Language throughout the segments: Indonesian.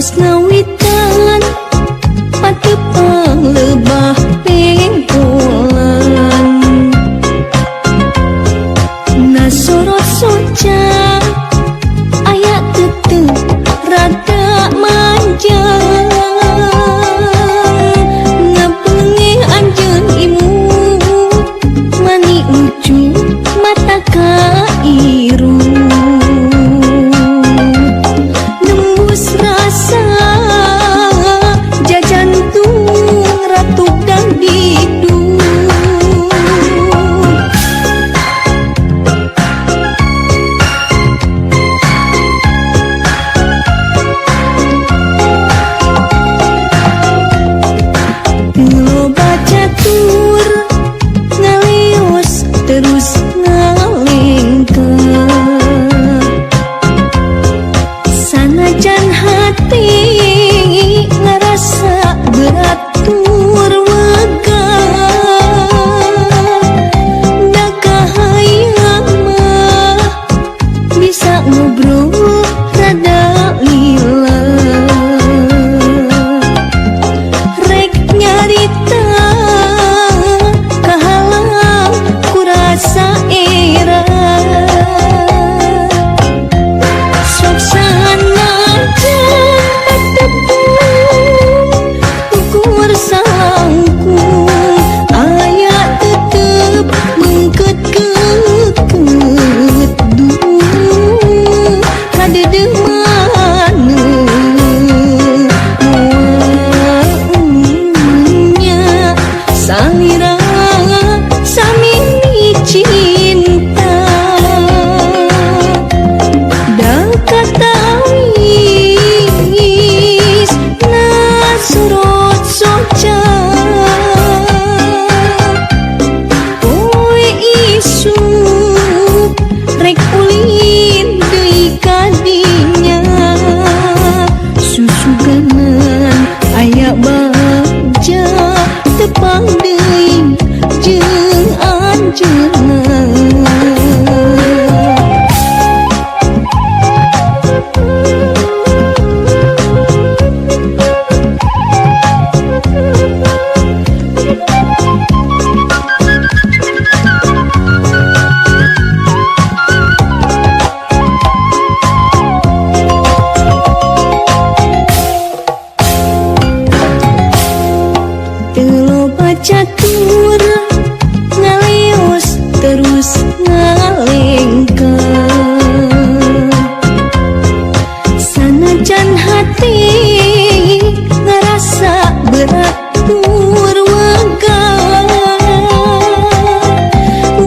terus ngawitan patepang lebah pengkolan nasorot soca ayak tetep rada manja ngapengi anjeun imu mani lucu mata kairu nembus rasa jajantung ratu dangdidu loba catur ngaleos terus ngalengkeun sanajan hati ngerasa berat tur wegah da kahayang mah bisa ngobrol rada lila rek nyarita kahalang kurasa era sok sanajan patepung ukur sangkung aya tetep mengket-keket dulu kadedeh maneunya salira samini cinta da katawis nasurot soca poe isu rek ulin deui kadinya susuganan aya baja tepang deui jeung anjeunna loba catur ngaleos terus ngalengkeun sanajan hati ngerasa berat tur wegah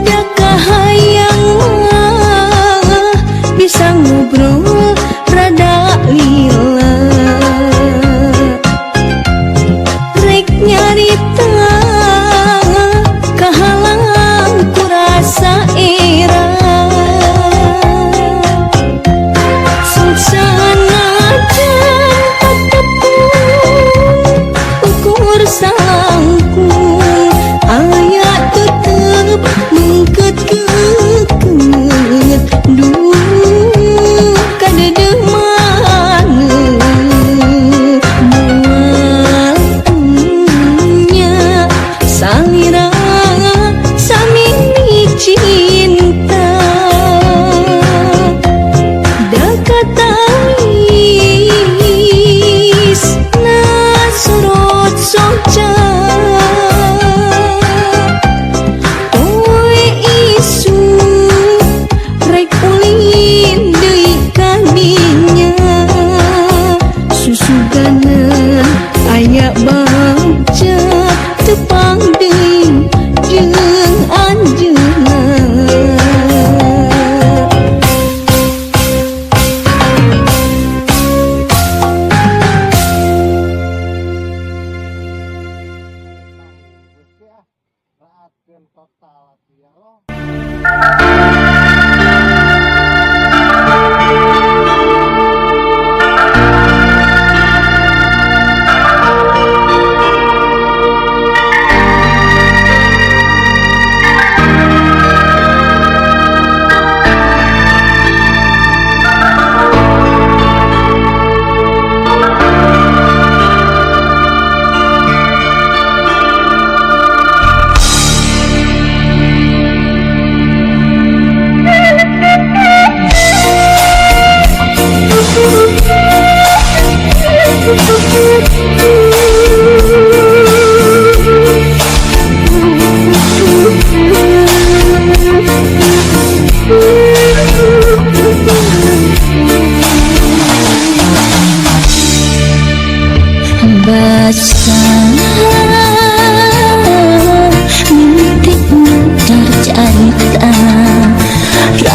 da kahayang mah bisa ngobrol rada lila rek nyarita kahalang kurasa era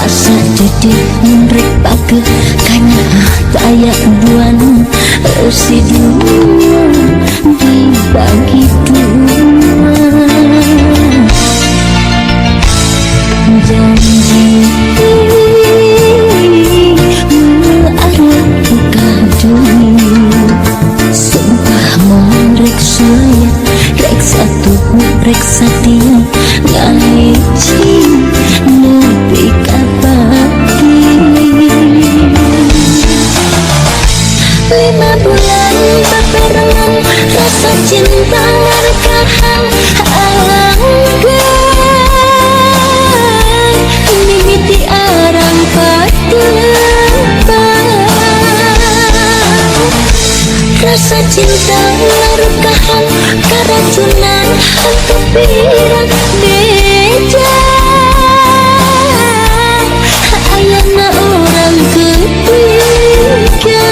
rasa dede menrek pake kanya taya duan si dunia dibagi dua janji melarang kadung sumpah morek saya rek satu rek satia ngaji nepi kapati 5 bulan berbarengan rasa cinta ngarekahan alangkan mimiti arang patebang rasa cinta ngarekahan keracunan hantu pirang beja ayana orang ketiga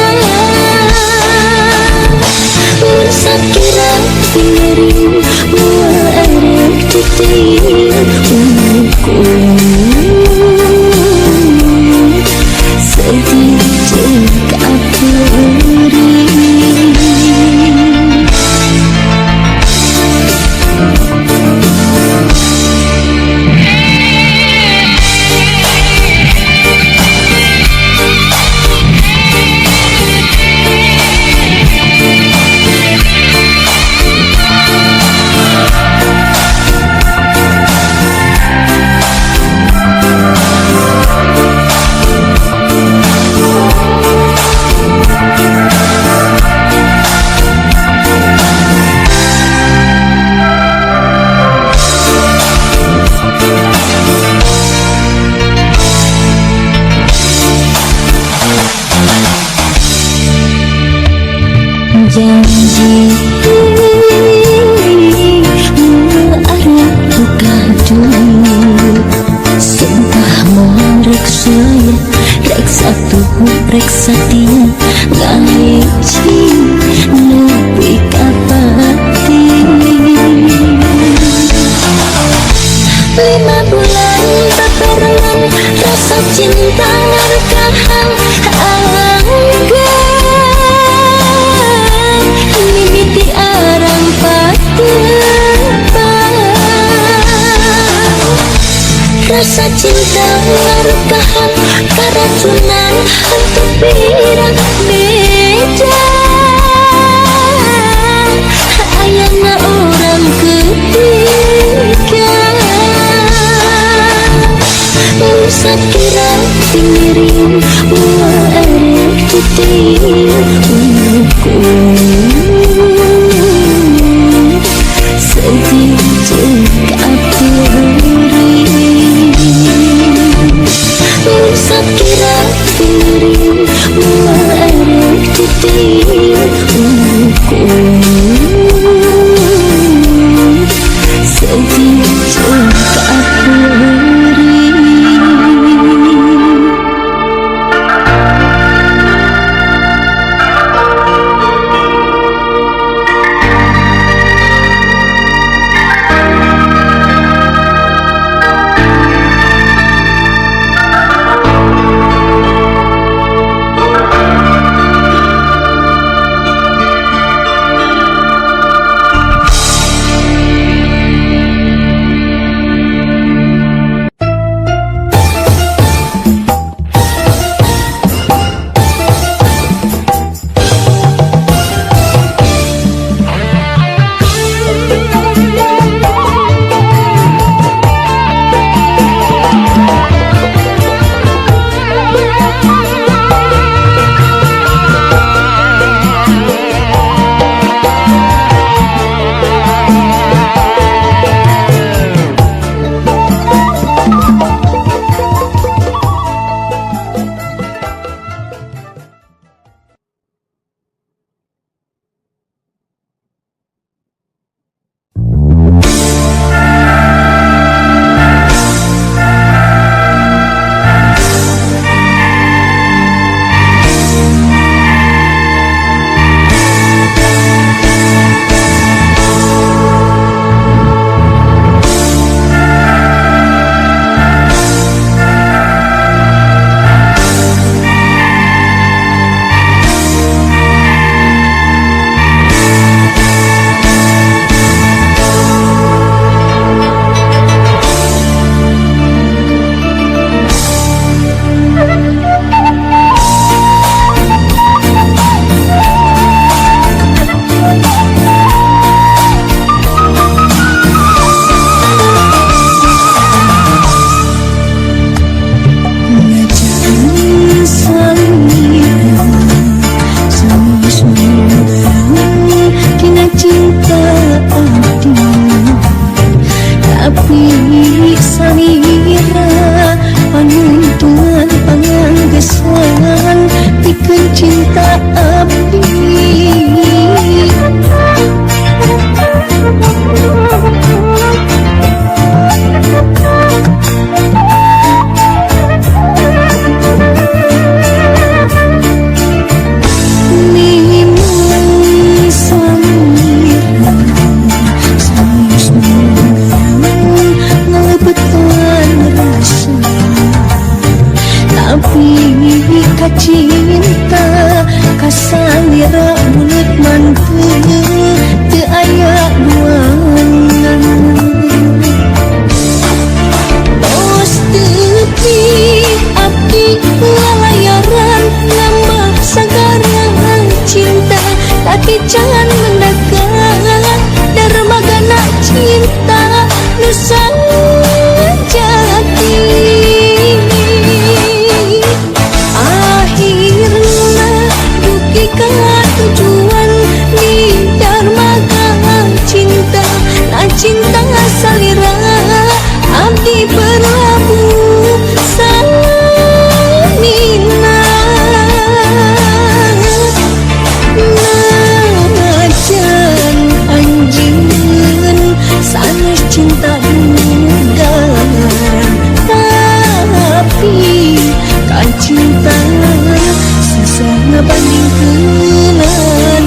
sakira piring muarek titir sedih kapuri janji melarang kadung sumpah morek saya rek satu rek satia ngaji nepi kapati 5 bulan berbarengan rasa cinta ngarekahan alangkan mimiti arang patebang rasa cinta ngarekahan keracunan hantu pirang beja ayana orang ketiga sakira piring muarek titir sedih kapuri sakira piring muarek titir sedih kapuri ka cinta kasalira bulut manteu teu aya duangan tos tepi abdi lalayaran nambah sagaran cinta tapi jangan mendekat dermagana cinta nusa jati akhirna duki ka tujuan di dermaga cinta na cinta salira abdi berlabuh samina najan anjeun sanes cinta dugaran tapi kan cinta susah ngabandingkeun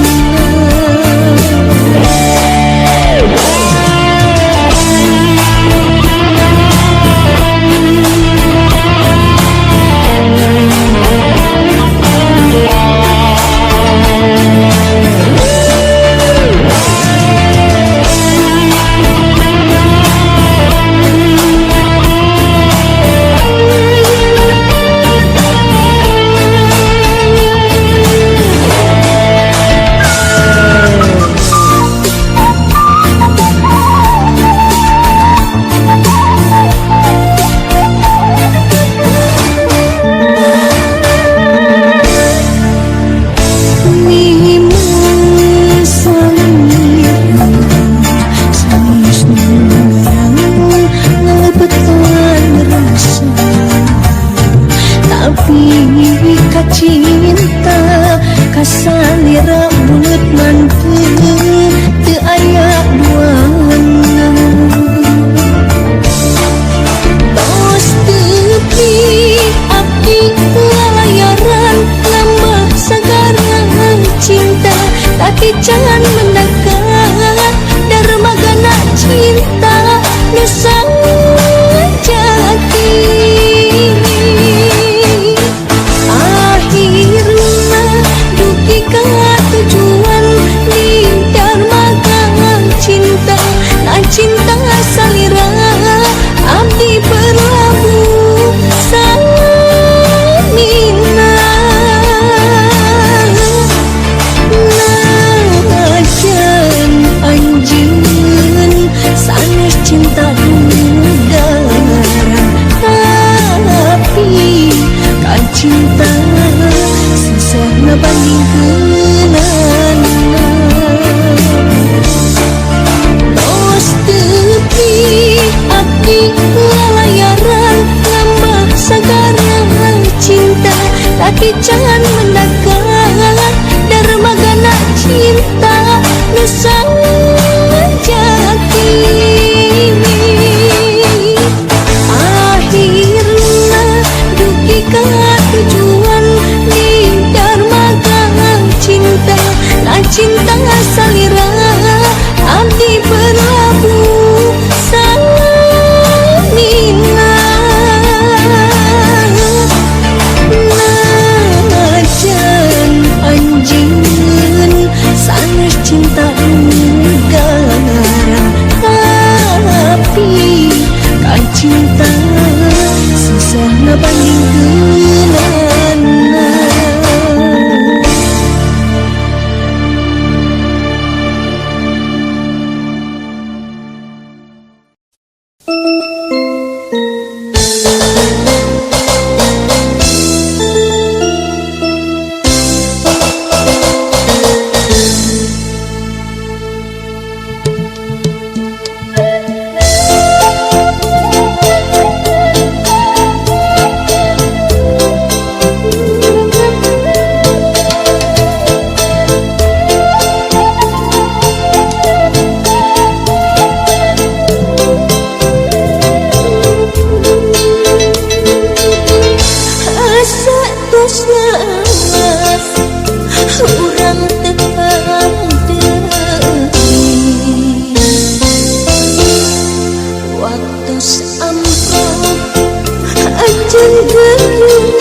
cinta kasalira bulut manteu teu aya duangan tos tepi abdi lalayaran nambah sagaran cinta tapi jangan mendekat dermagana cinta nusa jati akhirna duki ka tujuan di dermaga cinta na cinta salira abdi berlabuh samina najan anjeun sanes cinta dugaran tapi kan cinta susah ngabandingkeun tos tepi abdi lalayaran nambah sagaran cinta tapi jangan mendekat dermagana cinta nusa jati akhirna duki ka tujuan di dermaga cinta na cinta salira abdi berlabuh samina najan anjeun sanes cinta dugaran tapi kan cinta susah ngabandingkeun Ampun ajan gelut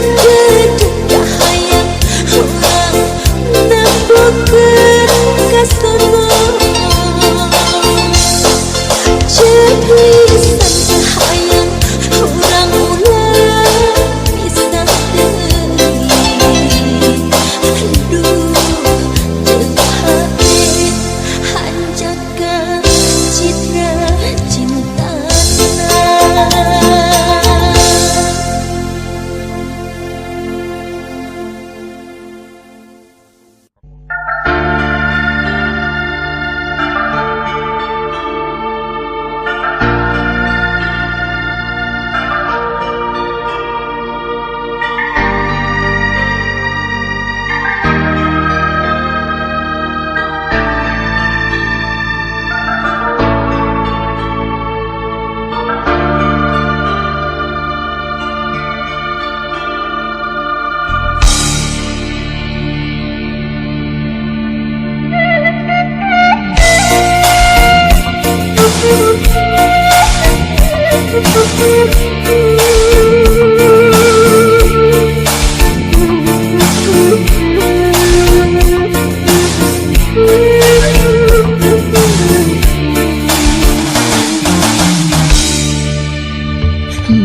Dedek hayang orang nepukeun kasono Jelisan hayang orang ulah bisa deui Aduh hati hanjaga citra cintana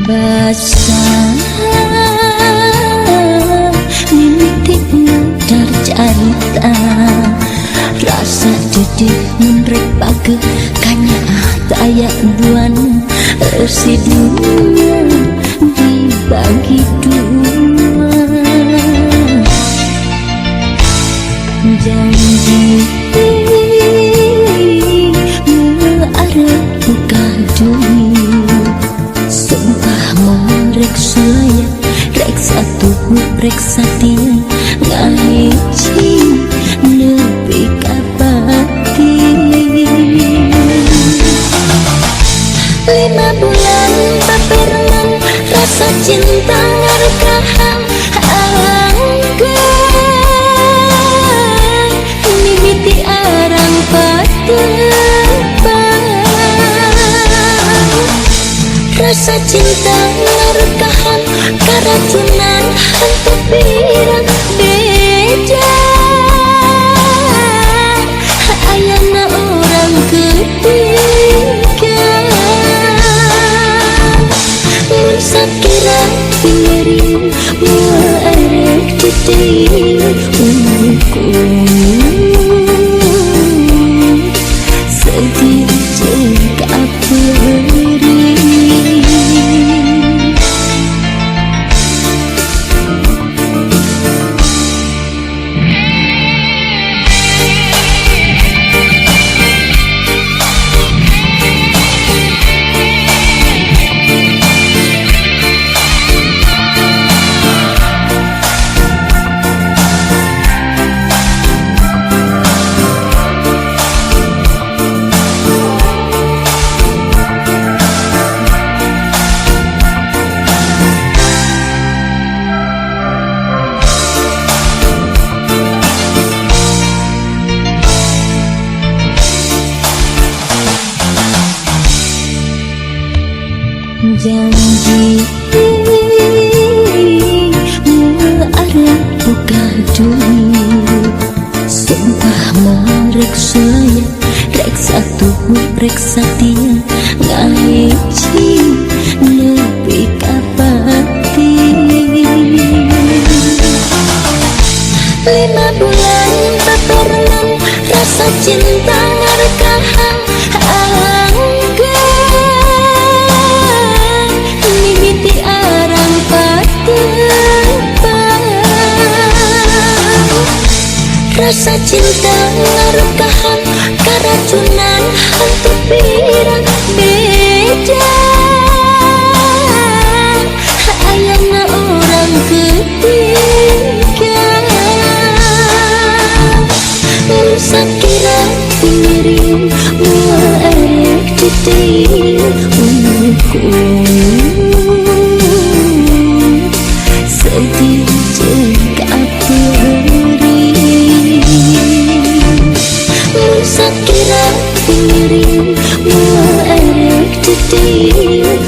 Basah mimpi ngadar carita rasa dedih menrek pake kanya tayak buan residunya dibagi dua janji mengarep buka dunia sumpah merek sulaya rek satu rek satia ngahiji nepi kapati 5 bulan paperenan rasa cinta ngarekahan angkat mimiti arang patepang rasa cinta ngarekahan karacunan hantu pirang beda ayana orang ketiga sakira piring muarek titik sedih jeng kaperi janji mengarep buka dunia sumpah merek sulaya rek satu rek satia ngahiji nepi kapati 5 bulan paperenan rasa cinta ngarekahan rasa cinta ngarekahan karacunan hantu pirang beda ayana orang ketiga sakira piring muarek titik sedih jeng kaperi sakira piring muarek titik